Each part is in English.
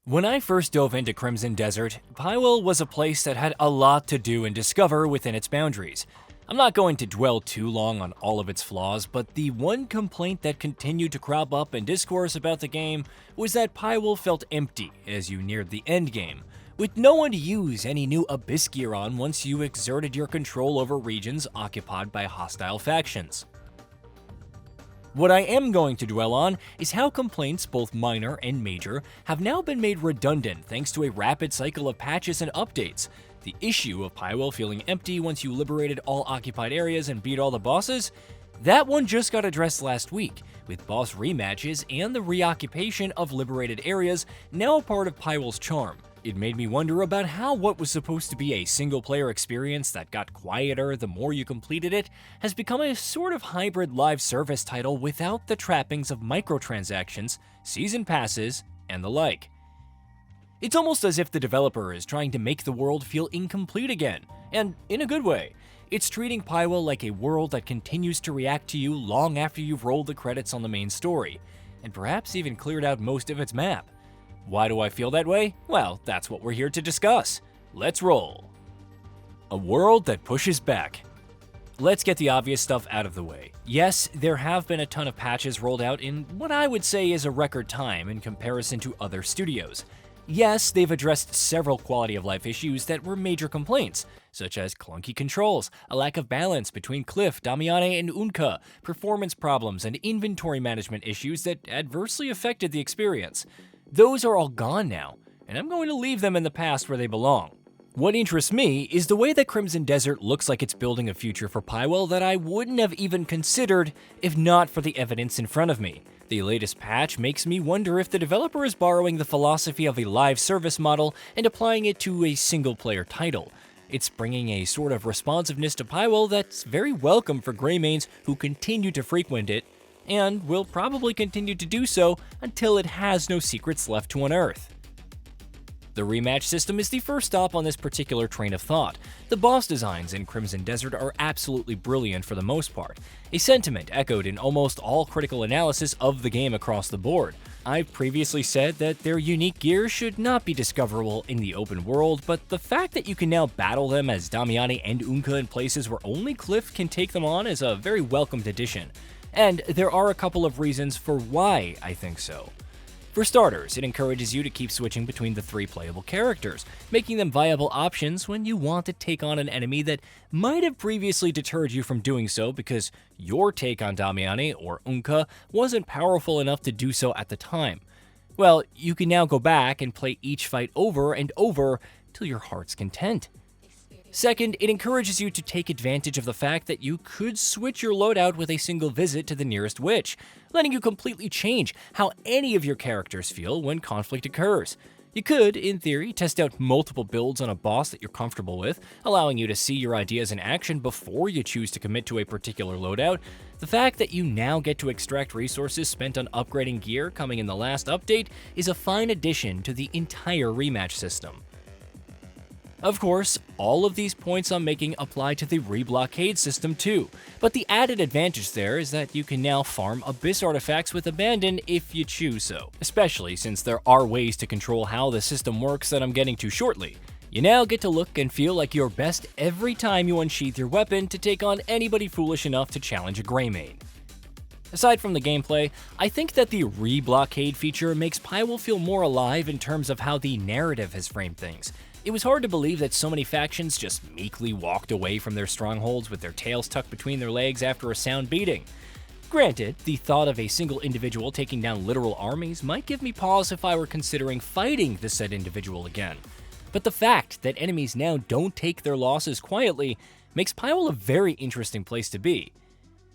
When I first dove into Crimson Desert, Pywel was a place that had a lot to do and discover within its boundaries. I'm not going to dwell too long on all of its flaws, but the one complaint that continued to crop up in discourse about the game was that Pywel felt empty as you neared the endgame, with no one to use any new Abyss gear on once you exerted your control over regions occupied by hostile factions. What I am going to dwell on is how complaints, both minor and major, have now been made redundant thanks to a rapid cycle of patches and updates. The issue of Pywel feeling empty once you liberated all occupied areas and beat all the bosses? That one just got addressed last week, with boss rematches and the reoccupation of liberated areas now a part of Pywel's charm. It made me wonder about how what was supposed to be a single-player experience that got quieter the more you completed it has become a sort of hybrid live service title without the trappings of microtransactions, season passes, and the like. It's almost as if the developer is trying to make the world feel incomplete again, and in a good way. It's treating Pywel like a world that continues to react to you long after you've rolled the credits on the main story, and perhaps even cleared out most of its map. Why do I feel that way? Well, that's what we're here to discuss. Let's roll. A world that pushes back. Let's get the obvious stuff out of the way. Yes, there have been a ton of patches rolled out in what I would say is a record time in comparison to other studios. Yes, they've addressed several quality of life issues that were major complaints, such as clunky controls, a lack of balance between Cliff, Damiane, and Unka, performance problems, and inventory management issues that adversely affected the experience. Those are all gone now, and I'm going to leave them in the past where they belong. What interests me is the way that Crimson Desert looks like it's building a future for Pywel that I wouldn't have even considered if not for the evidence in front of me. The latest patch makes me wonder if the developer is borrowing the philosophy of a live service model and applying it to a single-player title. It's bringing a sort of responsiveness to Pywel that's very welcome for Greymanes who continue to frequent it, and will probably continue to do so until it has no secrets left to unearth. The rematch system is the first stop on this particular train of thought. The boss designs in Crimson Desert are absolutely brilliant for the most part, a sentiment echoed in almost all critical analysis of the game across the board. I've previously said that their unique gear should not be discoverable in the open world, but the fact that you can now battle them as Damiane and Unka in places where only Cliff can take them on is a very welcomed addition. And there are a couple of reasons for why I think so. For starters, it encourages you to keep switching between the three playable characters, making them viable options when you want to take on an enemy that might have previously deterred you from doing so because your take on Damiane or Unka wasn't powerful enough to do so at the time. Well, you can now go back and play each fight over and over till your heart's content. Second, it encourages you to take advantage of the fact that you could switch your loadout with a single visit to the nearest witch, letting you completely change how any of your characters feel when conflict occurs. You could, in theory, test out multiple builds on a boss that you're comfortable with, allowing you to see your ideas in action before you choose to commit to a particular loadout. The fact that you now get to extract resources spent on upgrading gear coming in the last update is a fine addition to the entire rematch system. Of course, all of these points I'm making apply to the reblockade system too, but the added advantage there is that you can now farm Abyss artifacts with abandon if you choose so, especially since there are ways to control how the system works that I'm getting to shortly. You now get to look and feel like your best every time you unsheath your weapon to take on anybody foolish enough to challenge a Greymane. Aside from the gameplay, I think that the reblockade feature makes Pywel feel more alive in terms of how the narrative has framed things. It was hard to believe that so many factions just meekly walked away from their strongholds with their tails tucked between their legs after a sound beating. Granted, the thought of a single individual taking down literal armies might give me pause if I were considering fighting the said individual again. But the fact that enemies now don't take their losses quietly makes Pywel a very interesting place to be.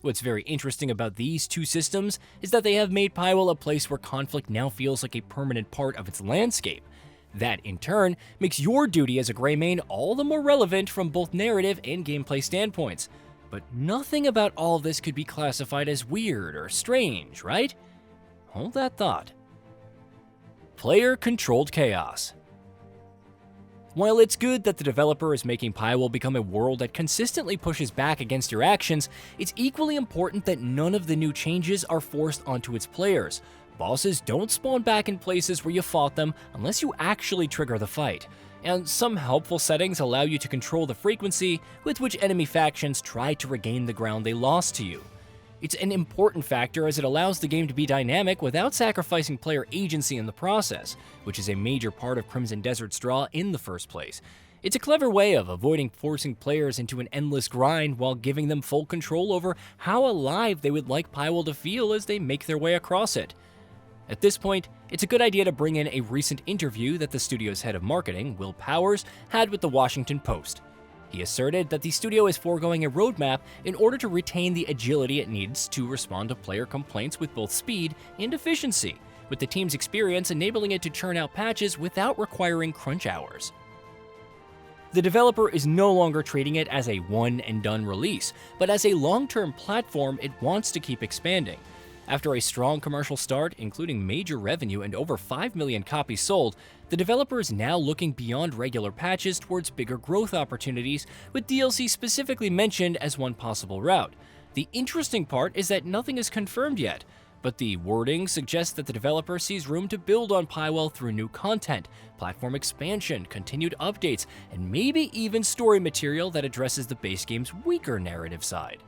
What's very interesting about these two systems is that they have made Pywel a place where conflict now feels like a permanent part of its landscape. That, in turn, makes your duty as a Greymane all the more relevant from both narrative and gameplay standpoints. But nothing about all of this could be classified as weird or strange, right? Hold that thought. Player-controlled chaos. While it's good that the developer is making Pywel become a world that consistently pushes back against your actions, it's equally important that none of the new changes are forced onto its players. Bosses don't spawn back in places where you fought them unless you actually trigger the fight, and some helpful settings allow you to control the frequency with which enemy factions try to regain the ground they lost to you. It's an important factor as it allows the game to be dynamic without sacrificing player agency in the process, which is a major part of Crimson Desert's draw in the first place. It's a clever way of avoiding forcing players into an endless grind while giving them full control over how alive they would like Pywel to feel as they make their way across it. At this point, it's a good idea to bring in a recent interview that the studio's head of marketing, Will Powers, had with the Washington Post. He asserted that the studio is foregoing a roadmap in order to retain the agility it needs to respond to player complaints with both speed and efficiency, with the team's experience enabling it to churn out patches without requiring crunch hours. The developer is no longer treating it as a one-and-done release, but as a long-term platform it wants to keep expanding. After a strong commercial start, including major revenue and over 5 million copies sold, the developer is now looking beyond regular patches towards bigger growth opportunities, with DLC specifically mentioned as one possible route. The interesting part is that nothing is confirmed yet, but the wording suggests that the developer sees room to build on Pywel through new content, platform expansion, continued updates, and maybe even story material that addresses the base game's weaker narrative side.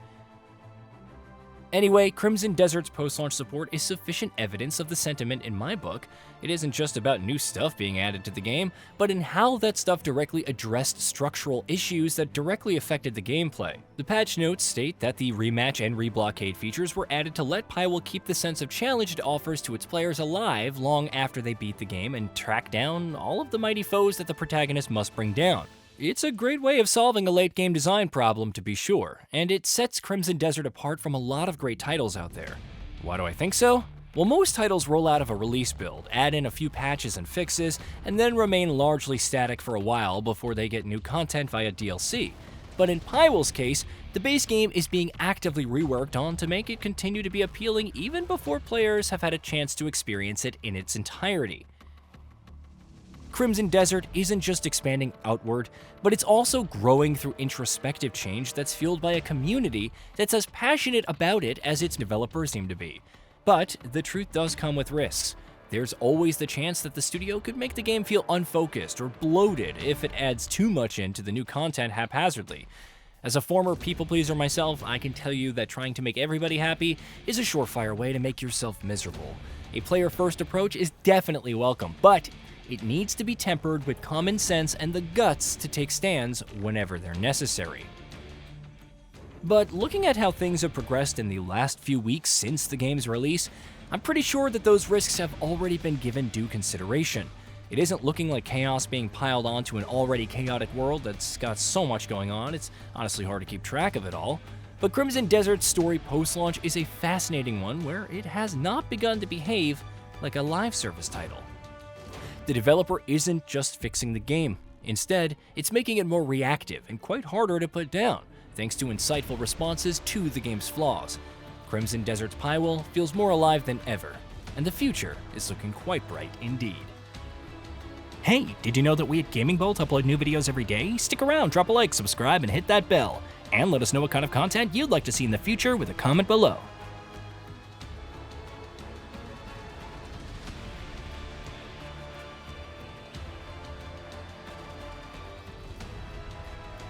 Anyway, Crimson Desert's post-launch support is sufficient evidence of the sentiment in my book. It isn't just about new stuff being added to the game, but in how that stuff directly addressed structural issues that directly affected the gameplay. The patch notes state that the Rematch and reblockade features were added to let Pywel keep the sense of challenge it offers to its players alive long after they beat the game and track down all of the mighty foes that the protagonist must bring down. It's a great way of solving a late-game design problem, to be sure, and it sets Crimson Desert apart from a lot of great titles out there. Why do I think so? Well, most titles roll out of a release build, add in a few patches and fixes, and then remain largely static for a while before they get new content via DLC. But in Pywel's case, the base game is being actively reworked on to make it continue to be appealing even before players have had a chance to experience it in its entirety. Crimson Desert isn't just expanding outward, but it's also growing through introspective change that's fueled by a community that's as passionate about it as its developers seem to be. But the truth does come with risks. There's always the chance that the studio could make the game feel unfocused or bloated if it adds too much into the new content haphazardly. As a former people-pleaser myself, I can tell you that trying to make everybody happy is a surefire way to make yourself miserable. A player-first approach is definitely welcome, but it needs to be tempered with common sense and the guts to take stands whenever they're necessary. But looking at how things have progressed in the last few weeks since the game's release, I'm pretty sure that those risks have already been given due consideration. It isn't looking like chaos being piled onto an already chaotic world that's got so much going on, it's honestly hard to keep track of it all. But Crimson Desert's story post-launch is a fascinating one where it has not begun to behave like a live service title. The developer isn't just fixing the game. Instead, it's making it more reactive and quite harder to put down, thanks to insightful responses to the game's flaws. Crimson Desert's Pywel feels more alive than ever, and the future is looking quite bright indeed. Hey, did you know that we at GamingBolt upload new videos every day? Stick around, drop a like, subscribe, and hit that bell. And let us know what kind of content you'd like to see in the future with a comment below.